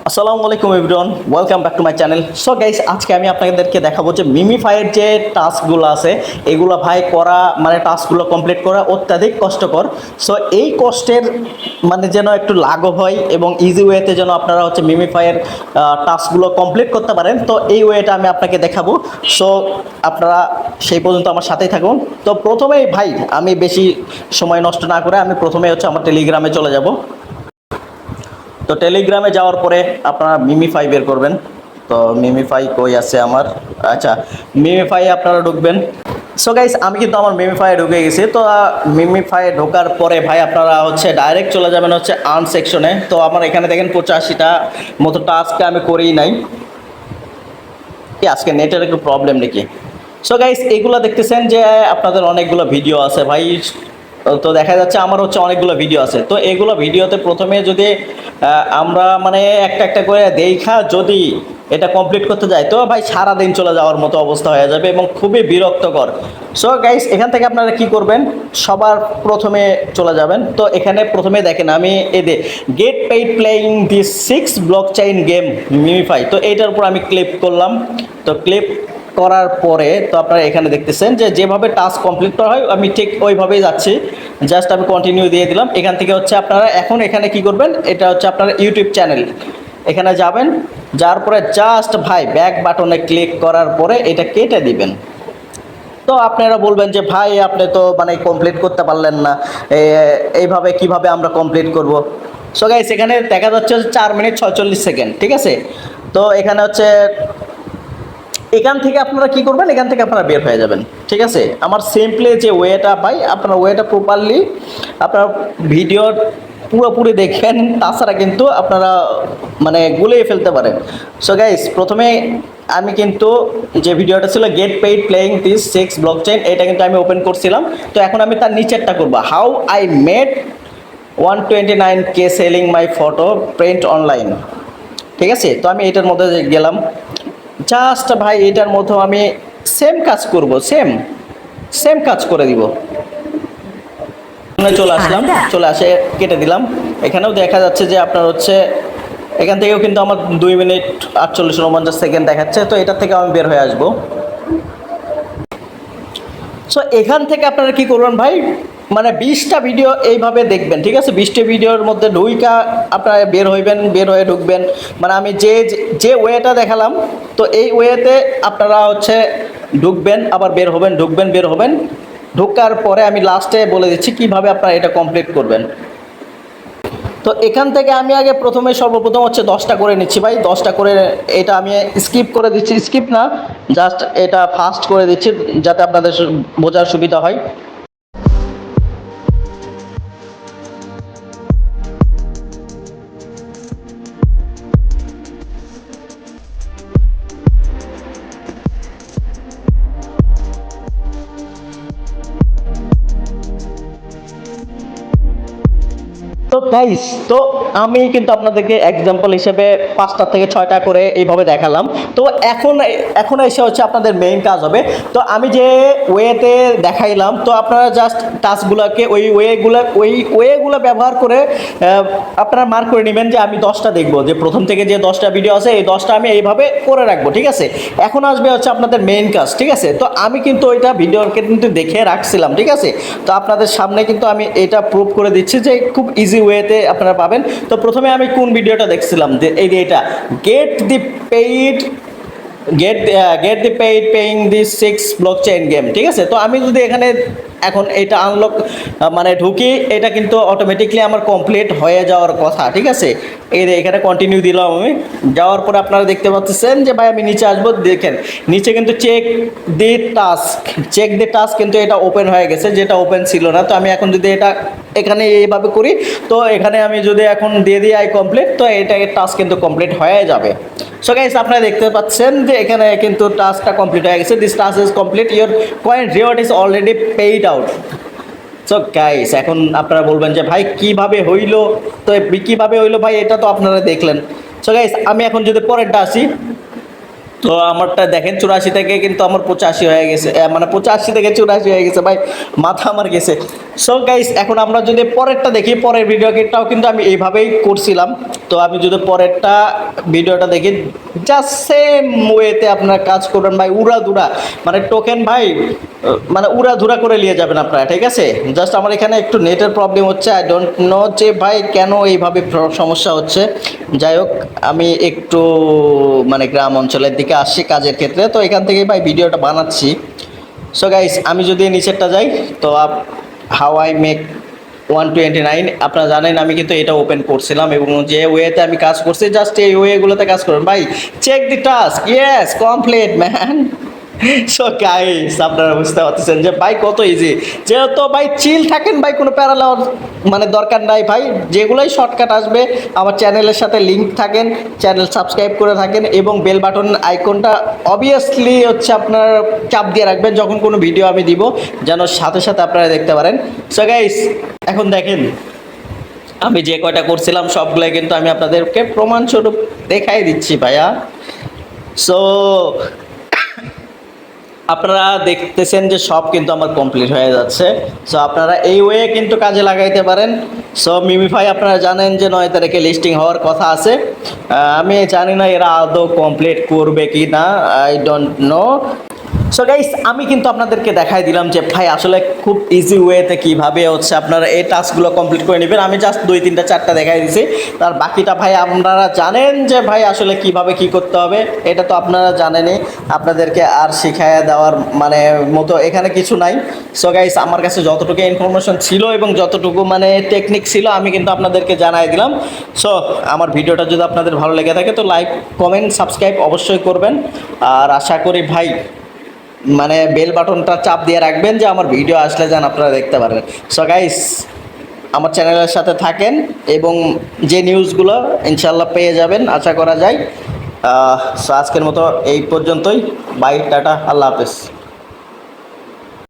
আসসালামু আলাইকুম everyone, welcome back to my channel. So guys, আজকে আমি আপনাদেরকে দেখাবো যে মিমিফাইয়ের যে টাস্কগুলো আছে এগুলো ভাই করা মানে টাস্কগুলো কমপ্লিট করা অত্যাধিক কষ্টকর। সো এই কষ্টের মানে যেন একটু লাঘব হয় এবং ইজি ওয়েতে যেন আপনারা হচ্ছে মিমিফাইয়ের টাস্কগুলো কমপ্লিট করতে পারেন, তো এই ওয়েটা আমি আপনাকে দেখাবো। সো আপনারা সেই পর্যন্ত আমার সাথেই থাকুন। তো প্রথমেই ভাই আমি বেশি সময় নষ্ট না করে আমি প্রথমে হচ্ছে আমার টেলিগ্রামে চলে যাব। তো টেলিগ্রামে যাওয়ার পরে আপনারা মিমিফাই বের করবেন। তো মিমিফাই কই আছে আমার, আচ্ছা মিমিফাই আপনারা ঢুকবেন। সো গাইস, আমি কিন্তু আমার মিমিফাই ঢুকে গেছি। তো মিমিফাই ঢোকার পরে ভাই আপনারা হচ্ছে ডাইরেক্ট চলে যাবেন হচ্ছে আর্ন সেকশনে। তো আমার এখানে দেখেন 85টা মতো টাস্ক আমি করেই নাই। কি আজকে নেটের একটু প্রবলেম নাকি? সো গাইস, এগুলো দেখতেছেন যে আপনাদের অনেকগুলো ভিডিও আছে ভাই। তো দেখা যাচ্ছে আমার হচ্ছে অনেকগুলো ভিডিও আছে। তো এগুলো ভিডিওতে প্রথমে যদি আমরা মানে একটা একটা করে দেখা যদি এটা কমপ্লিট করতে যাই তো ভাই সারাদিন চলে যাওয়ার মতো অবস্থা হয়ে যাবে এবং খুবই বিরক্তকর। সো গাইস, এখান থেকে আপনারা কি করবেন, সবার প্রথমে চলে যাবেন। তো এখানে প্রথমে দেখেন আমি gate paid playing this 6 blockchain game MemeFi, তো এইটার উপর আমি ক্লিক করলাম। তো ক্লিক করার পরে তো আপনারা এখানে দেখতেছেন যে যেভাবে টাস্ক কমপ্লিট করা হয় আমি ঠিক ওইভাবেই যাচ্ছি। জাস্ট আমি কন্টিনিউ দিয়ে দিলাম। এখান থেকে হচ্ছে আপনারা এখন এখানে কি করবেন, এটা হচ্ছে আপনার ইউটিউব চ্যানেল, এখানে যাবেন। যার পরে জাস্ট ভাই ব্যাক বাটনে ক্লিক করার পরে এটা কেটে দিবেন। তো আপনারা বলবেন যে ভাই আপনি তো মানে কমপ্লিট করতে পারলেন না, এইভাবে কিভাবে আমরা কমপ্লিট করব। সো গাইস, এখানে দেখা যাচ্ছে 4 মিনিট 46 সেকেন্ড, ঠিক আছে। তো এখানে হচ্ছে এখান থেকে আপনারা কি করবেন, এখান থেকে আপনারা বের হয়ে যাবেন, ঠিক আছে। আমার সিম্পলি যে ওয়েটা ভাই আপনারা ওয়েটা প্রপারলি আপনারা ভিডিওর পুরোপুরি দেখেন, তাছাড়া কিন্তু আপনারা মানে গুলিয়ে ফেলতে পারেন। সো গাইস, প্রথমে আমি কিন্তু যে ভিডিওটা ছিল gate paid playing this 6 blockchain, এটা কিন্তু আমি ওপেন করছিলাম। তো এখন আমি তার নিচেরটা করব, how I made 129K selling my photo print online, ঠিক আছে। তো আমি এটার মধ্যে গেলাম। জাস্ট ভাই এটার মধ্যে আমি সেম কাজ করব, সেম সেম কাজ করে দিব। চলে আসলাম, চলে আসে কেটে দিলাম। এখানেও দেখা যাচ্ছে যে আপনার হচ্ছে এখান থেকেও কিন্তু আমার 2 মিনিট 48 সেকেন্ড দেখাচ্ছে। তো এটার থেকে আমি বের হয়ে আসবো। সো এখান থেকে আপনারা কি করবেন ভাই, মানে 20টা ভিডিও এইভাবে দেখবেন, ঠিক আছে। 20টা ভিডিওর মধ্যে ঢুইকা আপনারা বের হইবেন, বের হয়ে ঢুকবেন। মানে আমি যে যে ওয়েটা দেখালাম তো এই ওয়েতে আপনারা হচ্ছে ঢুকবেন, আবার বের হবেন, ঢুকবেন, বের হবেন। ঢোকার পরে আমি লাস্টে বলে দিচ্ছি কিভাবে আপনারা এটা কমপ্লিট করবেন। তো এখান থেকে আমি আগে প্রথমে সর্বপ্রথম হচ্ছে 10টা করে নিচ্ছি ভাই, 10টা করে এটা আমি স্কিপ করে দিচ্ছি, স্কিপ না জাস্ট এটা ফাস্ট করে দিচ্ছি যাতে আপনাদের বোঝার সুবিধা হয়। তো গাইস, তো আমি কিন্তু আপনাদেরকে এক্সাম্পল হিসেবে 5টা থেকে 6টা করে এইভাবে দেখালাম। তো এখন এখন এসে হচ্ছে আপনাদের মেইন কাজ হবে। তো আমি যে ওয়েতে দেখাইলাম তো আপনারা জাস্ট টাস্কগুলোকে ওই ওয়েগুলো ব্যবহার করে আপনারা মার্ক করে নেবেন যে আমি 10টা দেখবো, যে প্রথম থেকে যে 10টা ভিডিও আছে এই 10টা আমি এইভাবে করে রাখবো, ঠিক আছে। এখন আসবে হচ্ছে আপনাদের মেইন কাজ, ঠিক আছে। তো আমি কিন্তু ওইটা ভিডিওকে কিন্তু দেখে রাখছিলাম, ঠিক আছে। তো আপনাদের সামনে কিন্তু আমি এটা প্রুভ করে দিচ্ছি যে খুব ইজি ওয়েতে আপনারা পাবেন। তো প্রথমে আমি কোন ভিডিওটা দেখছিলাম, যে এই যে এটা গেট দি পেইড গেট দি পেইড পেইং দি 6 ব্লকচেইন গেম, ঠিক আছে। তো আমি যদি এখানে এখন এটা আনলক মানে ঢুকি, এটা কিন্তু অটোমেটিকলি আমার কমপ্লিট হয়ে যাওয়ার কথা, ঠিক আছে। এই যে এখানে কন্টিনিউ দিলাম আমি। যাওয়ার পরে আপনারা দেখতে পাচ্ছেন যে ভাই আমি নিচে আসবো, দেখেন নিচে কিন্তু চেক দি টাস্ক কিন্তু এটা ওপেন হয়ে গেছে, যেটা ওপেন ছিল না। তো আমি এখন যদি এটা এখানে এইভাবে করি তো এখানে আমি যদি এখন দিয়ে দিই আই কমপ্লিট, তো এটা টাস্ক কিন্তু কমপ্লিট হয়ে যাবে। সো গাইস, আপনারা দেখতে পাচ্ছেন যে এখানে কিন্তু টাস্কটা কমপ্লিট হয়ে গেছে। This task is complete, your coin reward is already paid out. So guys, এখন আপনারা বলবেন যে ভাই কিভাবে হইলো, তো কিভাবে হইলো ভাই, এটা তো আপনারা দেখলেন। সো গাইস, আমি এখন যদি পরেরটা আসি, তো আমারটা দেখেন 84 থেকে কিন্তু আমার 85 হয়ে গেছে, মানে 85 থেকে 84 হয়ে গেছে ভাই, মাথা আমার গেছে। সো গাইস এখন আমরা যদি পরেরটা দেখি, পরের ভিডিওটাও কিন্তু আমি এইভাবেই করছিলাম। তো আমি যদি পরেরটা ভিডিওটা দেখি, জাস্ট সেম ওয়েতে আপনারা কাজ করবেন ভাই, উড়াধুরা মানে টোকেন ভাই মানে উড়াধুরা করে নিয়ে যাবেন আপনারা, ঠিক আছে। জাস্ট আমার এখানে একটু নেটের প্রবলেম হচ্ছে, আই ডোন্ট নো যে ভাই কেন এইভাবে সমস্যা হচ্ছে। যাই হোক আমি একটু মানে গ্রাম অঞ্চলের দিকে আসছি কাজের ক্ষেত্রে, তো এখান থেকেই ভাই ভিডিওটা বানাচ্ছি। সো গাইস আমি যদি নিচেরটা যাই, তো হাউ আই মেক 129, আপনারা জানেন আমি কিন্তু এটা ওপেন করছিলাম এবং যে ওয়েতে আমি কাজ করছি জাস্ট এই ওয়েগুলোতে কাজ করুন ভাই। Check the task, yes complete man. So guys আপনারা বুঝতে পারতেছেন যে ভাই কত ইজি, যেহেতু ভাই চিল থাকেন ভাই, কোনো প্যারা নেওয়ার মানে দরকার নাই ভাই। যেগুলোই শর্টকাট আসবে আমার চ্যানেলের সাথে লিঙ্ক থাকেন, চ্যানেল সাবস্ক্রাইব করে থাকেন এবং বেল বাটন আইকনটা অবভিয়াসলি হচ্ছে আপনার চাপ দিয়ে রাখবেন যখন কোনো ভিডিও আমি দিব, যেন সাথে সাথে আপনারা দেখতে পারেন। সো গাইস এখন দেখেন আমি যে কয়টা করছিলাম সবগুলোই কিন্তু আমি আপনাদেরকে প্রমাণস্বরূপ দেখাই দিচ্ছি ভাইয়া। সো আপনারা দেখতেছেন যে সব কিন্তু আমার কমপ্লিট হয়ে যাচ্ছে। সো আপনারা এই ওয়ে কিন্তু কাজে লাগাইতে পারেন। সো মিমিফাই আপনারা জানেন যে 9 তারিখে লিস্টিং হওয়ার কথা আছে। আমি জানি না এরা আদৌ কমপ্লিট করবে কি না, I don't know. So guys আমি কিন্তু আপনাদেরকে দেখাই দিলাম যে ভাই আসলে খুব ইজি ওয়েতে কীভাবে হচ্ছে আপনারা এই টাস্কগুলো কমপ্লিট করে নেবেন। আমি জাস্ট 2 3 4টা দেখাই দিছি, তার বাকিটা ভাই আপনারা জানেন যে ভাই আসলে কিভাবে কি করতে হবে, এটা তো আপনারা জানেনই। আপনাদেরকে আর শিখাইয়া দেওয়ার মানে মতো এখানে কিছু নাই। সো গাইস আমার কাছে যতটুকু ইনফরমেশন ছিল এবং যতটুকু মানে টেকনিক ছিল আমি কিন্তু আপনাদেরকে জানাই দিলাম। সো আমার ভিডিওটা যদি আপনাদের ভালো লেগে থাকে তো লাইক কমেন্ট সাবস্ক্রাইব অবশ্যই করবেন। আর আশা করি ভাই মানে বেল বাটনটা চাপ দিয়ে রাখবেন যে আমার ভিডিও আসলে যেন আপনারা দেখতে পারেন। সো গাইস আমার চ্যানেলের সাথে থাকেন এবং যে নিউজগুলো ইনশাল্লাহ পেয়ে যাবেন আশা করা যায়। সো আজকের মতো এই পর্যন্তই, বাই, টাটা, আল্লাহ হাফেজ।